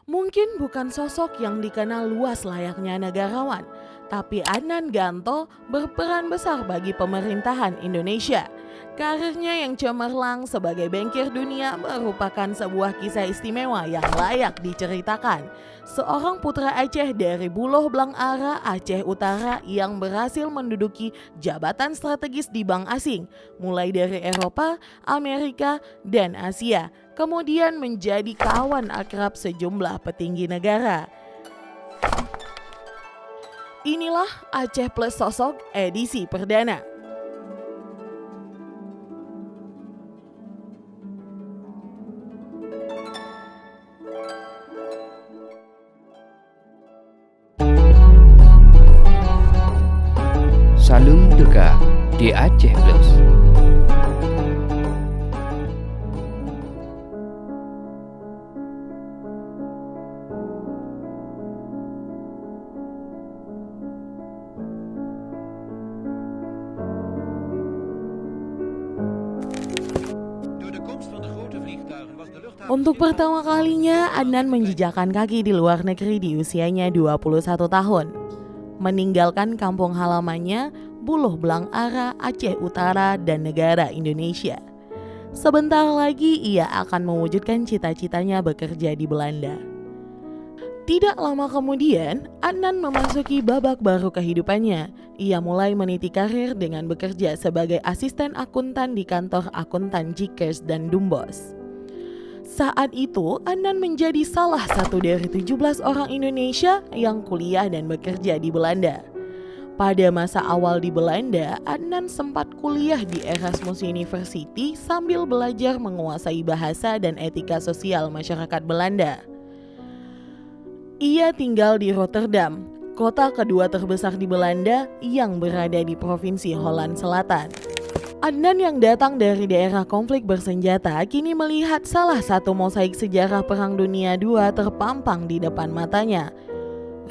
Mungkin bukan sosok yang dikenal luas layaknya negarawan, tapi Adnan Ganto berperan besar bagi pemerintahan Indonesia. Karirnya yang cemerlang sebagai bankir dunia merupakan sebuah kisah istimewa yang layak diceritakan. Seorang putra Aceh dari Buloh Blangara, Aceh Utara yang berhasil menduduki jabatan strategis di bank asing, mulai dari Eropa, Amerika, dan Asia. Kemudian menjadi kawan akrab sejumlah petinggi negara. Inilah Aceh Plus Sosok edisi perdana. Salam Duka di Aceh Plus. Untuk pertama kalinya, Adnan menjejakkan kaki di luar negeri di usianya 21 tahun. Meninggalkan kampung halamannya, Buloh Blangara, Aceh Utara, dan negara Indonesia. Sebentar lagi ia akan mewujudkan cita-citanya bekerja di Belanda. Tidak lama kemudian, Adnan memasuki babak baru kehidupannya. Ia mulai meniti karir dengan bekerja sebagai asisten akuntan di kantor akuntan Jikers dan Dumbos. Saat itu, Adnan menjadi salah satu dari 17 orang Indonesia yang kuliah dan bekerja di Belanda. Pada masa awal di Belanda, Adnan sempat kuliah di Erasmus University sambil belajar menguasai bahasa dan etika sosial masyarakat Belanda. Ia tinggal di Rotterdam, kota kedua terbesar di Belanda yang berada di Provinsi Holland Selatan. Adnan yang datang dari daerah konflik bersenjata kini melihat salah satu mosaik sejarah Perang Dunia II terpampang di depan matanya.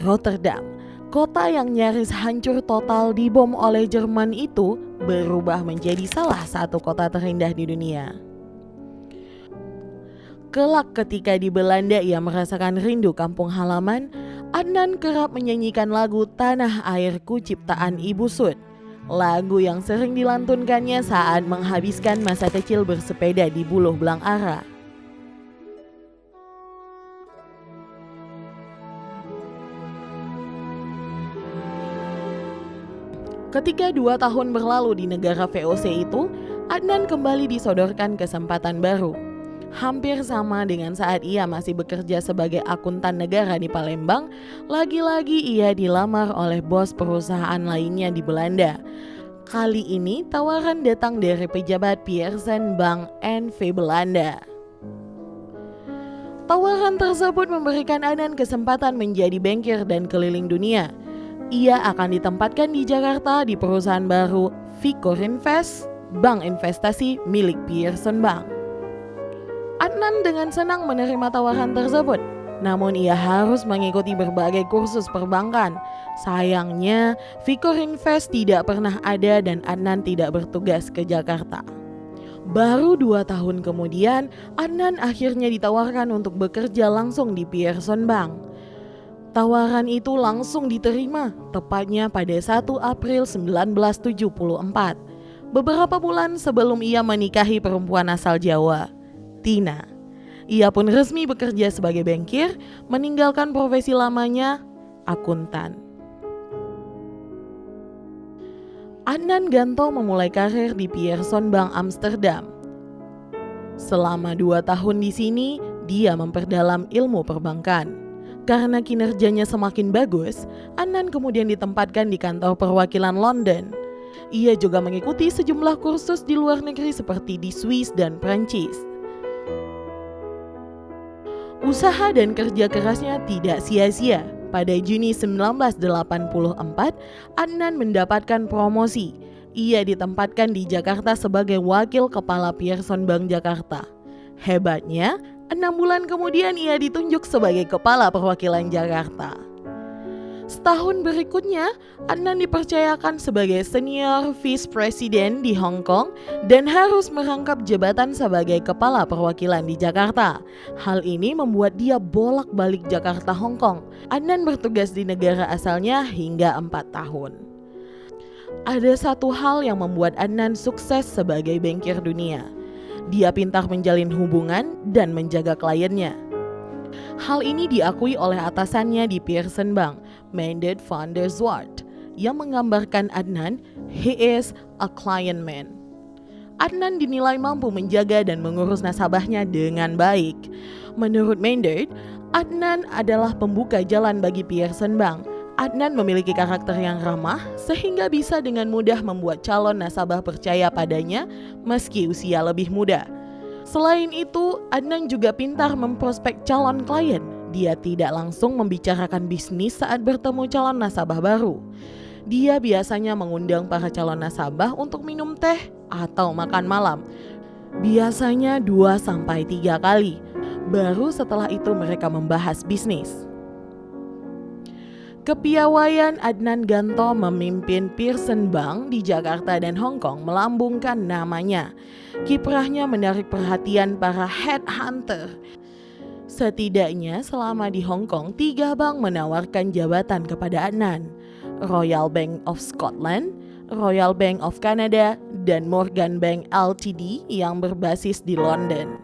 Rotterdam, kota yang nyaris hancur total dibom oleh Jerman itu, berubah menjadi salah satu kota terindah di dunia. Kelak ketika di Belanda ia merasakan rindu kampung halaman, Adnan kerap menyanyikan lagu Tanah Airku ciptaan Ibu Sud. Lagu yang sering dilantunkannya saat menghabiskan masa kecil bersepeda di Buloh Blangara. Ketika 2 tahun berlalu di negara VOC itu, Adnan kembali disodorkan kesempatan baru. Hampir sama dengan saat ia masih bekerja sebagai akuntan negara di Palembang, lagi-lagi ia dilamar oleh bos perusahaan lainnya di Belanda. Kali ini tawaran datang dari pejabat Pearson Bank NV Belanda. Tawaran tersebut memberikan Adnan kesempatan menjadi bankir dan keliling dunia. Ia akan ditempatkan di Jakarta di perusahaan baru Vicorinvest, bank investasi milik Pearson Bank. Adnan dengan senang menerima tawaran tersebut, namun ia harus mengikuti berbagai kursus perbankan. Sayangnya, Vicorinvest tidak pernah ada dan Adnan tidak bertugas ke Jakarta. Baru 2 tahun kemudian, Adnan akhirnya ditawarkan untuk bekerja langsung di Pearson Bank. Tawaran itu langsung diterima, tepatnya pada 1 April 1974. Beberapa bulan sebelum ia menikahi perempuan asal Jawa, Tina. Ia pun resmi bekerja sebagai bankir, meninggalkan profesi lamanya, akuntan. Adnan Ganto memulai karir di Pearson Bank Amsterdam. Selama 2 tahun di sini, dia memperdalam ilmu perbankan. Karena kinerjanya semakin bagus, Adnan kemudian ditempatkan di kantor perwakilan London. Ia juga mengikuti sejumlah kursus di luar negeri seperti di Swiss dan Prancis. Usaha dan kerja kerasnya tidak sia-sia. Pada Juni 1984, Adnan mendapatkan promosi. Ia ditempatkan di Jakarta sebagai wakil kepala Pearson Bank Jakarta. Hebatnya, 6 bulan kemudian ia ditunjuk sebagai kepala perwakilan Jakarta. Setahun berikutnya, Adnan dipercayakan sebagai Senior Vice President di Hong Kong dan harus merangkap jabatan sebagai Kepala Perwakilan di Jakarta. Hal ini membuat dia bolak-balik Jakarta Hong Kong. Adnan bertugas di negara asalnya hingga 4 tahun. Ada satu hal yang membuat Adnan sukses sebagai bankir dunia. Dia pintar menjalin hubungan dan menjaga kliennya. Hal ini diakui oleh atasannya di Pearson Bank, Mandate van der Zwart, yang menggambarkan Adnan, he is a client man. Adnan dinilai mampu menjaga dan mengurus nasabahnya dengan baik. Menurut Mandate, Adnan adalah pembuka jalan bagi Pearson Bank. Adnan memiliki karakter yang ramah sehingga bisa dengan mudah membuat calon nasabah percaya padanya meski usia lebih muda. Selain itu, Adnan juga pintar memprospek calon klien. Dia tidak langsung membicarakan bisnis saat bertemu calon nasabah baru. Dia biasanya mengundang para calon nasabah untuk minum teh atau makan malam. Biasanya 2-3 kali. Baru setelah itu mereka membahas bisnis. Kepiawaian Adnan Ganto memimpin Pearson Bank di Jakarta dan Hong Kong melambungkan namanya. Kiprahnya menarik perhatian para headhunter. Setidaknya selama di Hong Kong, 3 bank menawarkan jabatan kepada Adnan. Royal Bank of Scotland, Royal Bank of Canada, dan Morgan Bank Ltd yang berbasis di London.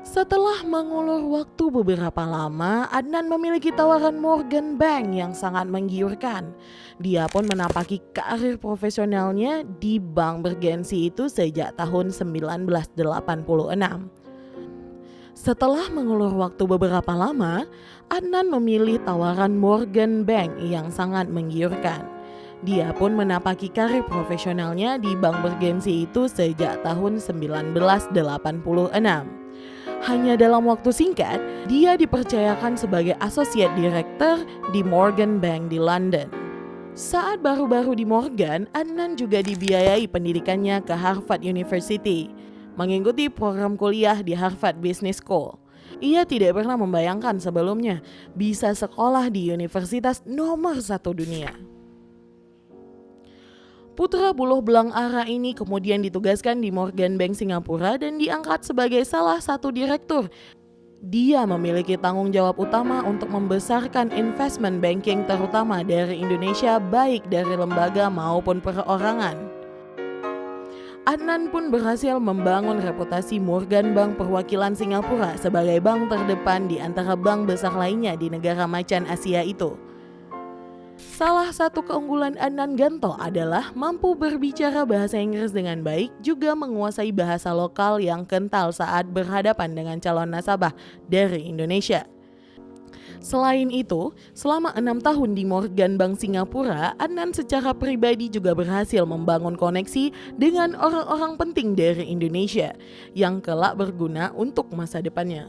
Setelah mengulur waktu beberapa lama, Adnan memiliki tawaran Morgan Bank yang sangat menggiurkan. Dia pun menapaki karir profesionalnya di bank bergensi itu sejak tahun 1986. Setelah mengulur waktu beberapa lama, Adnan memilih tawaran Morgan Bank yang sangat menggiurkan. Dia pun menapaki karir profesionalnya di bank bergensi itu sejak tahun 1986. Hanya dalam waktu singkat, dia dipercayakan sebagai Associate Director di Morgan Bank di London. Saat baru-baru di Morgan, Adnan juga dibiayai pendidikannya ke Harvard University, mengikuti program kuliah di Harvard Business School. Ia tidak pernah membayangkan sebelumnya bisa sekolah di universitas nomor 1 dunia. Putra buluh belang Ara ini kemudian ditugaskan di Morgan Bank Singapura dan diangkat sebagai salah satu direktur. Dia memiliki tanggung jawab utama untuk membesarkan investment banking terutama dari Indonesia baik dari lembaga maupun perorangan. Adnan pun berhasil membangun reputasi Morgan Bank Perwakilan Singapura sebagai bank terdepan di antara bank besar lainnya di negara macan Asia itu. Salah satu keunggulan Adnan Ganto adalah mampu berbicara bahasa Inggris dengan baik, juga menguasai bahasa lokal yang kental saat berhadapan dengan calon nasabah dari Indonesia. Selain itu, selama 6 tahun di Morgan Bank Singapura, Adnan secara pribadi juga berhasil membangun koneksi dengan orang-orang penting dari Indonesia yang kelak berguna untuk masa depannya.